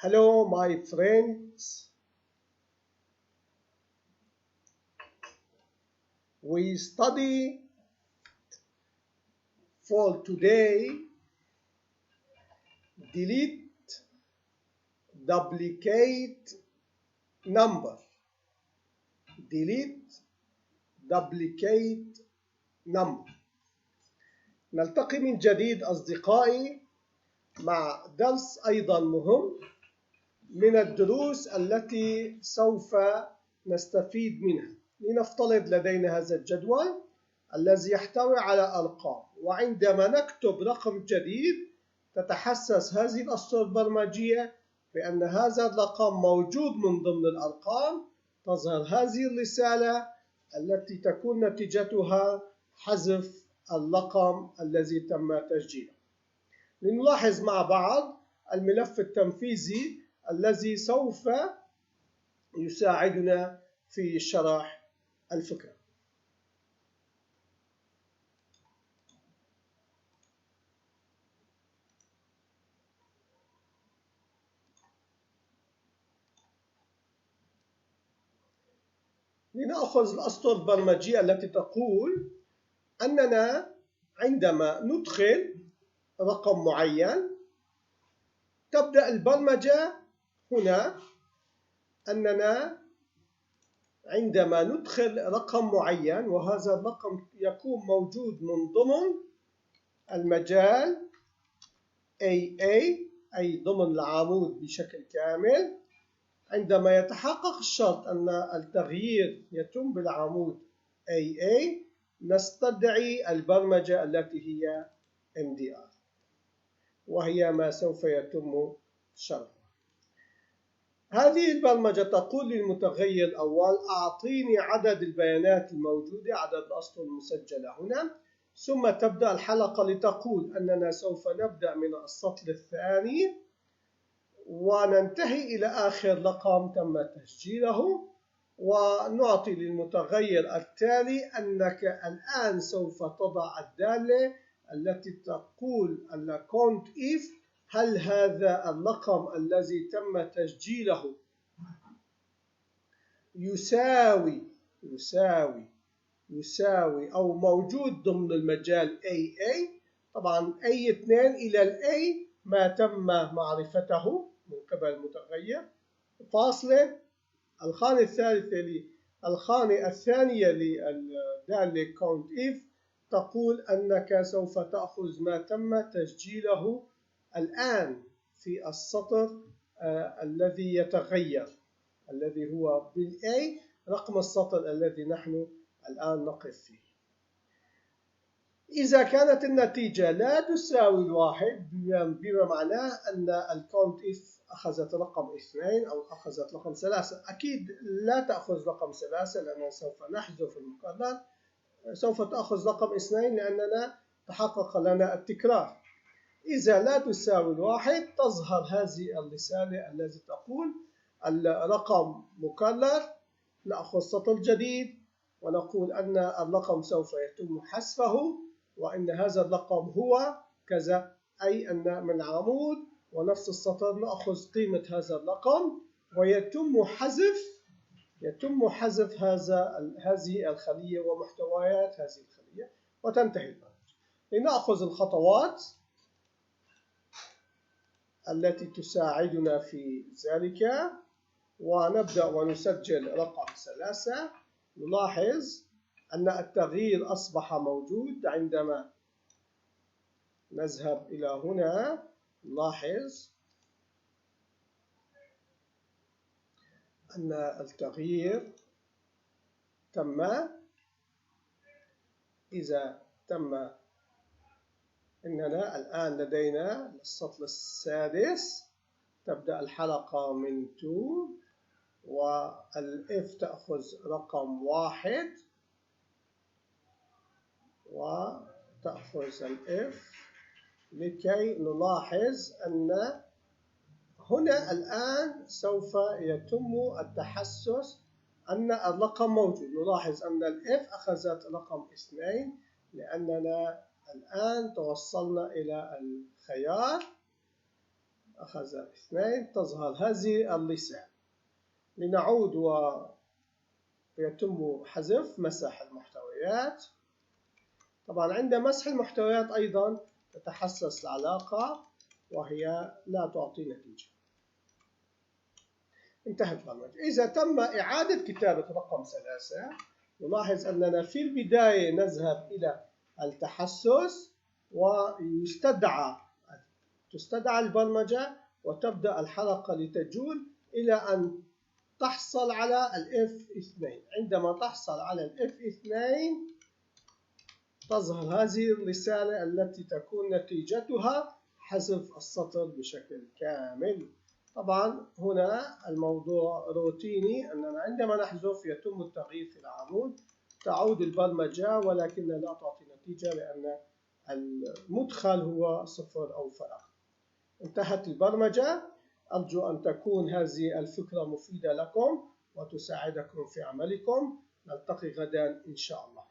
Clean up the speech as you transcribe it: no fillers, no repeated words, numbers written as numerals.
Hello, my friends. We study for today delete duplicate number. Delete duplicate number. نلتقي من جديد أصدقائي مع درس أيضا مهم من الدروس التي سوف نستفيد منها. لنفترض لدينا هذا الجدول الذي يحتوي على أرقام، وعندما نكتب رقم جديد تتحسس هذه الأسطر البرمجية بأن هذا الرقم موجود من ضمن الأرقام. تظهر هذه الرسالة التي تكون نتيجتها حذف الرقم الذي تم تسجيله. لنلاحظ مع بعض الملف التنفيذي الذي سوف يساعدنا في شرح الفكرة. لنأخذ الأسطر البرمجية التي تقول أننا عندما ندخل رقم معين تبدأ البرمجة هنا أننا عندما ندخل رقم معين وهذا الرقم يكون موجود من ضمن المجال AA أي ضمن العمود بشكل كامل. عندما يتحقق الشرط أن التغيير يتم بالعمود AA نستدعي البرمجة التي هي MDR، وهي ما سوف يتم شرحها. هذه البرمجة تقول للمتغير الأول أعطيني عدد البيانات الموجودة، عدد الأسطر المسجلة هنا، ثم تبدأ الحلقة لتقول أننا سوف نبدأ من السطر الثاني وننتهي إلى آخر رقم تم تسجيله، ونعطي للمتغير التالي أنك الآن سوف تضع الدالة التي تقول أن count if هل هذا الرقم الذي تم تسجيله يساوي أو موجود ضمن المجال AA. طبعا A2 إلى الA ما تم معرفته من قبل المتغير، فاصلة الخانة الثانية للدالة count if تقول أنك سوف تأخذ ما تم تسجيله الآن في السطر الذي يتغير الذي هو بالA رقم السطر الذي نحن الآن نقف فيه. إذا كانت النتيجة لا تساوي الواحد بما معناه أن الكونت إف أخذت رقم 2 أو أخذت رقم 3، أكيد لا تأخذ رقم 3 لأننا سوف نحذف المكرر، سوف تأخذ رقم 2 لأننا تحقق لنا التكرار. إذا لا تساوي الواحد تظهر هذه الرسالة التي تقول الرقم مكرر. نأخذ سطر جديد ونقول أن الرقم سوف يتم حذفه وأن هذا الرقم هو كذا، أي أن من عمود ونفس السطر نأخذ قيمة هذا الرقم ويتم حذف هذه الخلية ومحتويات هذه الخلية وتنتهي البرمجة. لنأخذ الخطوات التي تساعدنا في ذلك ونبدأ ونسجل رقم 3. نلاحظ أن التغيير أصبح موجود. عندما نذهب إلى هنا نلاحظ أن التغيير تم. إذا تم إننا الآن لدينا السطر السادس تبدأ الحلقة من 2 والإف تأخذ رقم 1 وتأخذ الإف لكي نلاحظ أن هنا الآن سوف يتم التحسس أن الرقم موجود. نلاحظ أن الإف أخذت رقم 2 لأننا الآن توصلنا إلى الخيار أخذ 2 تظهر هذه اللسان. لنعود ويتم حذف مسح المحتويات. طبعا عند مسح المحتويات أيضا تتحسس العلاقة وهي لا تعطي نتيجة. انتهت البرمجة. إذا تم إعادة كتابة رقم 3 نلاحظ أننا في البداية نذهب إلى التحسس تستدعى البرمجة وتبدأ الحلقة لتجول إلى أن تحصل على F2. عندما تحصل على F2 تظهر هذه الرسالة التي تكون نتيجتها حذف السطر بشكل كامل. طبعا هنا الموضوع روتيني، أننا عندما نحذف يتم التغيير في العمود، تعود البرمجة ولكن لا تعطي نتيجة لأن المدخل هو صفر أو فراغ. انتهت البرمجة. أرجو أن تكون هذه الفكرة مفيدة لكم وتساعدكم في عملكم. نلتقي غدا إن شاء الله.